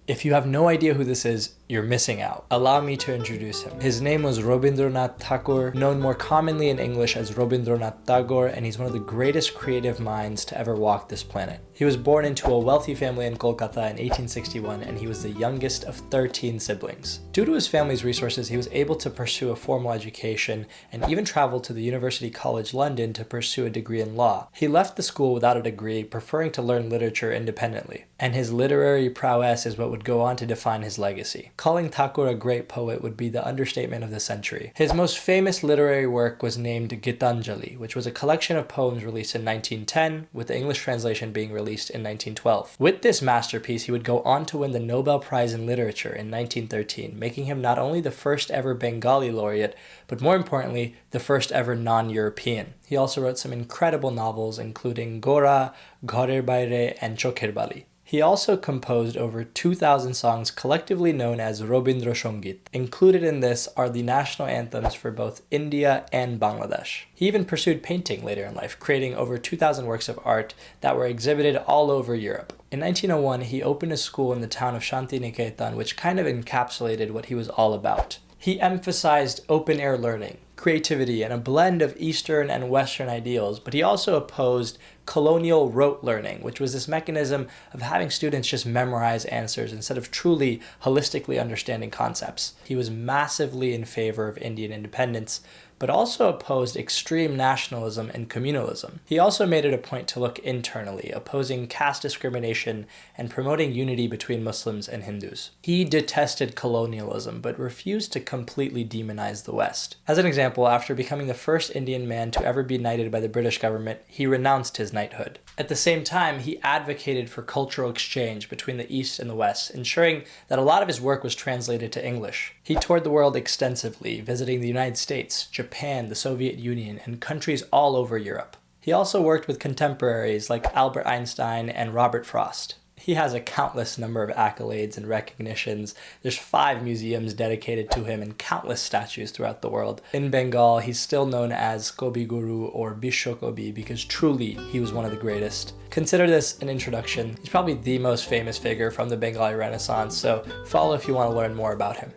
If you have no idea who this is, you're missing out. Allow me to introduce him. His name was Rabindranath Tagore, known more commonly in English as Rabindranath Tagore, and he's one of the greatest creative minds to ever walk this planet. He was born into a wealthy family in Kolkata in 1861, and he was the youngest of 13 siblings. Due to his family's resources, he was able to pursue a formal education and even traveled to the University College London to pursue a degree in law. He left the school without a degree, preferring to learn literature independently, and his literary prowess is what would go on to define his legacy. Calling Tagore a great poet would be the understatement of the century. His most famous literary work was named Gitanjali, which was a collection of poems released in 1910, with the English translation being released in 1912. With this masterpiece, he would go on to win the Nobel Prize in Literature in 1913, making him not only the first ever Bengali laureate, but more importantly, the first ever non-European. He also wrote some incredible novels, including Gora, Ghorer Baire, and Chokher Bali. He also composed over 2,000 songs collectively known as Robindra Shongit. Included in this are the national anthems for both India and Bangladesh. He even pursued painting later in life, creating over 2,000 works of art that were exhibited all over Europe. In 1901, he opened a school in the town of Shantiniketan, which kind of encapsulated what he was all about. He emphasized open-air learning, creativity, and a blend of Eastern and Western ideals, but he also opposed colonial rote learning, which was this mechanism of having students just memorize answers instead of truly holistically understanding concepts. He was massively in favor of Indian independence, but also opposed extreme nationalism and communalism. He also made it a point to look internally, opposing caste discrimination and promoting unity between Muslims and Hindus. He detested colonialism, but refused to completely demonize the West. As an example, after becoming the first Indian man to ever be knighted by the British government, he renounced his knighthood. At the same time, he advocated for cultural exchange between the East and the West, ensuring that a lot of his work was translated to English. He toured the world extensively, visiting the United States, Japan, the Soviet Union, and countries all over Europe. He also worked with contemporaries like Albert Einstein and Robert Frost. He has a countless number of accolades and recognitions. There's 5 museums dedicated to him and countless statues throughout the world. In Bengal, he's still known as Kobi Guru or Bisho Kobi because truly he was one of the greatest. Consider this an introduction. He's probably the most famous figure from the Bengali Renaissance, so follow if you want to learn more about him.